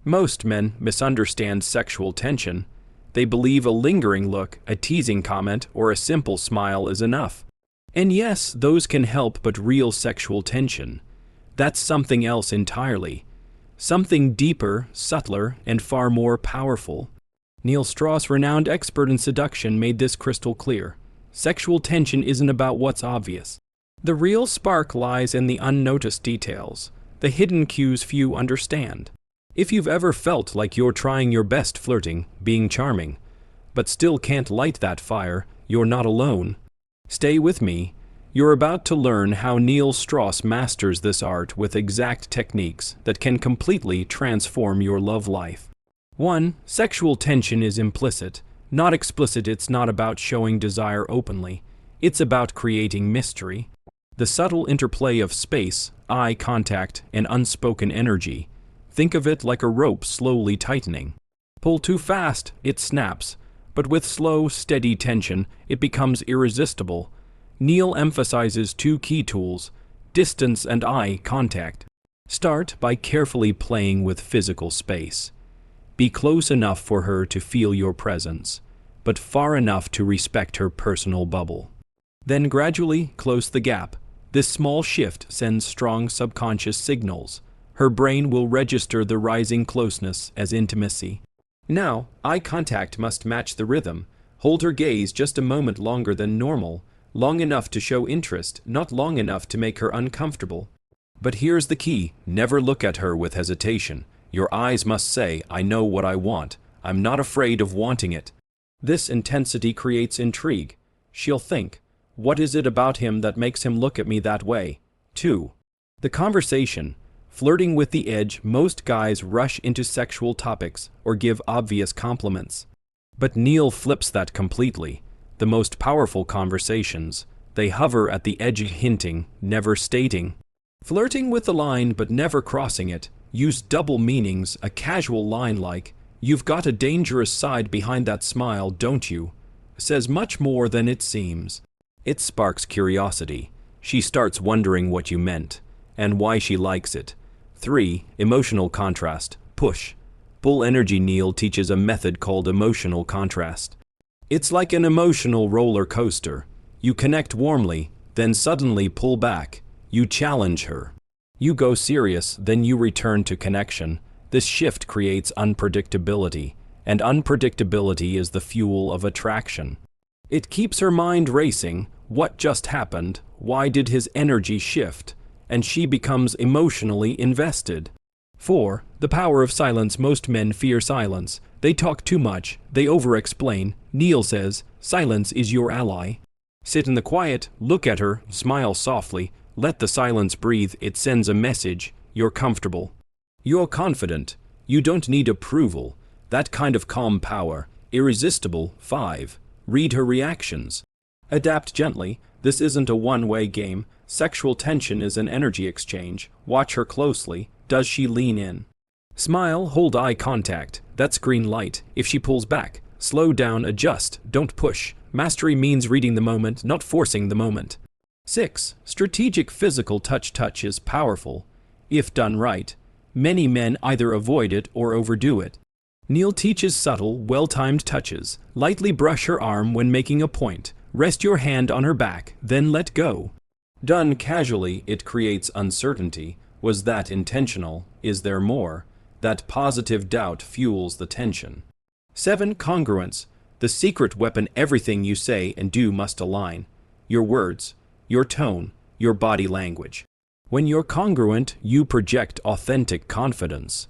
Most men misunderstand sexual tension. They believe a lingering look, a teasing comment, or a simple smile is enough. And yes, those can help, but real sexual tension, that's something else entirely. Something deeper, subtler, and far more powerful. Neil Strauss, renowned expert in seduction, made this crystal clear. Sexual tension isn't about what's obvious. The real spark lies in the unnoticed details, the hidden cues few understand. If you've ever felt like you're trying your best flirting, being charming, but still can't light that fire, you're not alone. Stay with me. You're about to learn how Neil Strauss masters this art with exact techniques that can completely transform your love life. 1. Sexual tension is implicit, not explicit. It's not about showing desire openly. It's about creating mystery. The subtle interplay of space, eye contact, and unspoken energy. Think of it like a rope slowly tightening. Pull too fast, it snaps, but with slow, steady tension, it becomes irresistible. Neil emphasizes two key tools: distance and eye contact. Start by carefully playing with physical space. Be close enough for her to feel your presence, but far enough to respect her personal bubble. Then gradually close the gap. This small shift sends strong subconscious signals. Her brain will register the rising closeness as intimacy. Now, eye contact must match the rhythm. Hold her gaze just a moment longer than normal, long enough to show interest, not long enough to make her uncomfortable. But here's the key: never look at her with hesitation. Your eyes must say, "I know what I want. I'm not afraid of wanting it." This intensity creates intrigue. She'll think, "What is it about him that makes him look at me that way?" 2. The conversation. Flirting with the edge. Most guys rush into sexual topics or give obvious compliments. But Neil flips that completely. The most powerful conversations, they hover at the edge, hinting, never stating. Flirting with the line but never crossing it. Use double meanings, a casual line like, "You've got a dangerous side behind that smile, don't you?" says much more than it seems. It sparks curiosity. She starts wondering what you meant, and why she likes it. 3. Emotional contrast. Push. Pull energy. Neil teaches a method called emotional contrast. It's like an emotional roller coaster. You connect warmly, then suddenly pull back. You challenge her. You go serious, then you return to connection. This shift creates unpredictability, and unpredictability is the fuel of attraction. It keeps her mind racing. What just happened? Why did his energy shift? And she becomes emotionally invested. 4. The power of silence. Most men fear silence. They talk too much. They over-explain. Neil says, silence is your ally. Sit in the quiet, look at her, smile softly, let the silence breathe. It sends a message. You're comfortable. You're confident. You don't need approval. That kind of calm power. Irresistible. 5. Read her reactions. Adapt gently. This isn't a one-way game. Sexual tension is an energy exchange. Watch her closely. Does she lean in? Smile, hold eye contact. That's green light. If she pulls back, slow down, adjust, don't push. Mastery means reading the moment, not forcing the moment. 6. Strategic physical touch. Touch is powerful. If done right, many men either avoid it or overdo it. Neil teaches subtle, well-timed touches. Lightly brush her arm when making a point. Rest your hand on her back, then let go. Done casually, it creates uncertainty. Was that intentional? Is there more? That positive doubt fuels the tension. 7. Congruence. The secret weapon. Everything you say and do must align. Your words, your tone, your body language. When you're congruent, you project authentic confidence.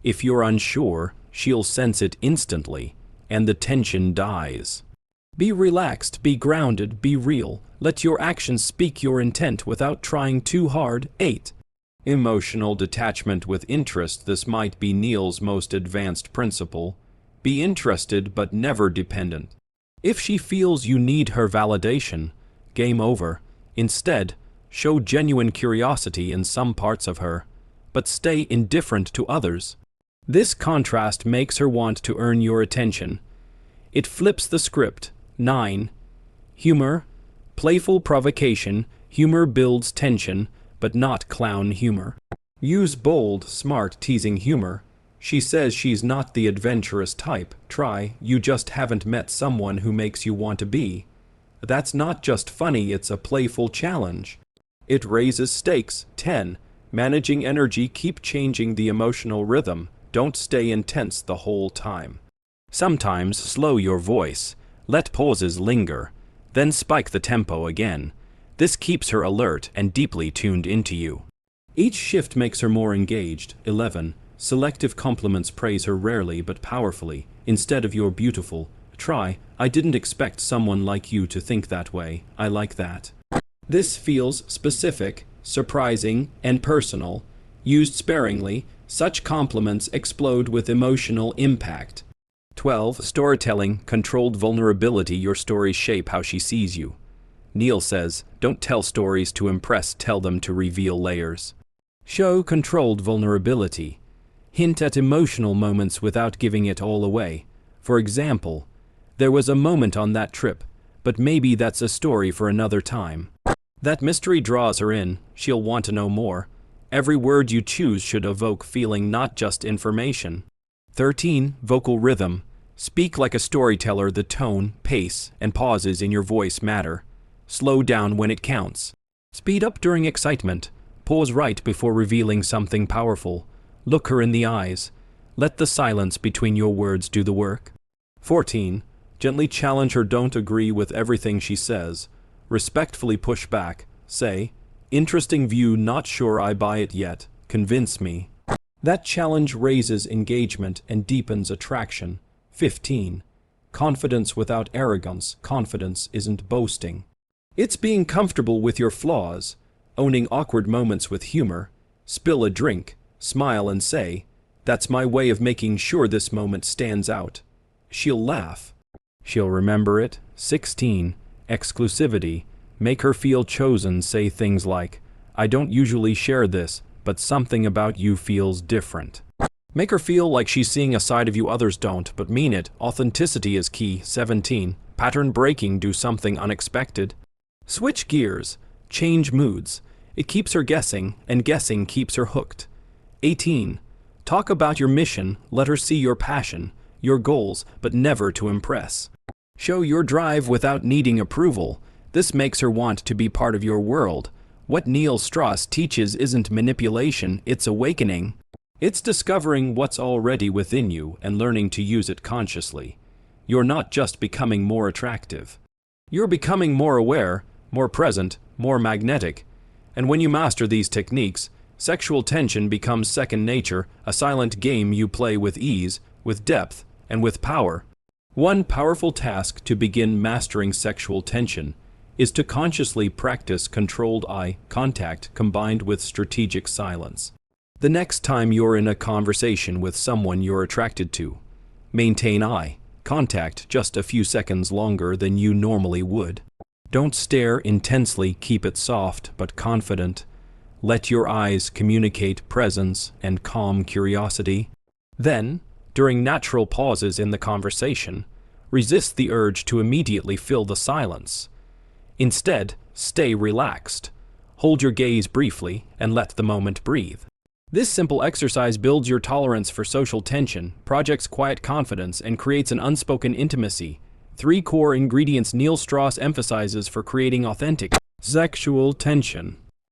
If you're unsure, she'll sense it instantly, and the tension dies. Be relaxed, be grounded, be real. Let your actions speak your intent without trying too hard. 8. Emotional detachment with interest. This might be Neil's most advanced principle. Be interested but never dependent. If she feels you need her validation, game over. Instead, show genuine curiosity in some parts of her, but stay indifferent to others. This contrast makes her want to earn your attention. It flips the script. 9. Humor. Playful provocation. Humor builds tension, but not clown humor. Use bold, smart, teasing humor. She says she's not the adventurous type. Try, you just haven't met someone who makes you want to be. That's not just funny, it's a playful challenge. It raises stakes. 10. Managing energy. Keep changing the emotional rhythm. Don't stay intense the whole time. Sometimes slow your voice. Let pauses linger. Then spike the tempo again. This keeps her alert and deeply tuned into you. Each shift makes her more engaged. 11. Selective compliments. Praise her rarely but powerfully. Instead of "you're beautiful," try, "I didn't expect someone like you to think that way. I like that." This feels specific, surprising, and personal. Used sparingly, such compliments explode with emotional impact. 12. Storytelling. Controlled vulnerability. Your stories shape how she sees you. Neil says, don't tell stories to impress, tell them to reveal layers. Show controlled vulnerability. Hint at emotional moments without giving it all away. For example, "There was a moment on that trip, but maybe that's a story for another time." That mystery draws her in. She'll want to know more. Every word you choose should evoke feeling, not just information. 13. Vocal rhythm. Speak like a storyteller. The tone, pace, and pauses in your voice matter. Slow down when it counts. Speed up during excitement. Pause right before revealing something powerful. Look her in the eyes. Let the silence between your words do the work. 14. Gently challenge her. Don't agree with everything she says. Respectfully push back. Say, "Interesting view, not sure I buy it yet. Convince me." That challenge raises engagement and deepens attraction. 15. Confidence without arrogance. Confidence isn't boasting. It's being comfortable with your flaws, owning awkward moments with humor. Spill a drink, smile and say, "That's my way of making sure this moment stands out." She'll laugh. She'll remember it. 16. Exclusivity. Make her feel chosen. Say things like, "I don't usually share this, but something about you feels different." Make her feel like she's seeing a side of you others don't, but mean it. Authenticity is key. 17. Pattern breaking. Do something unexpected. Switch gears. Change moods. It keeps her guessing, and guessing keeps her hooked. 18. Talk about your mission. Let her see your passion, your goals, but never to impress. Show your drive without needing approval. This makes her want to be part of your world. What Neil Strauss teaches isn't manipulation, it's awakening. It's discovering what's already within you and learning to use it consciously. You're not just becoming more attractive. You're becoming more aware, more present, more magnetic. And when you master these techniques, sexual tension becomes second nature, a silent game you play with ease, with depth, and with power. One powerful task to begin mastering sexual tension is to consciously practice controlled eye contact combined with strategic silence. The next time you're in a conversation with someone you're attracted to, maintain eye contact just a few seconds longer than you normally would. Don't stare intensely, keep it soft but confident. Let your eyes communicate presence and calm curiosity. Then, during natural pauses in the conversation, resist the urge to immediately fill the silence. Instead, stay relaxed. Hold your gaze briefly and let the moment breathe. This simple exercise builds your tolerance for social tension, projects quiet confidence, and creates an unspoken intimacy. 3 core ingredients Neil Strauss emphasizes for creating authentic sexual tension.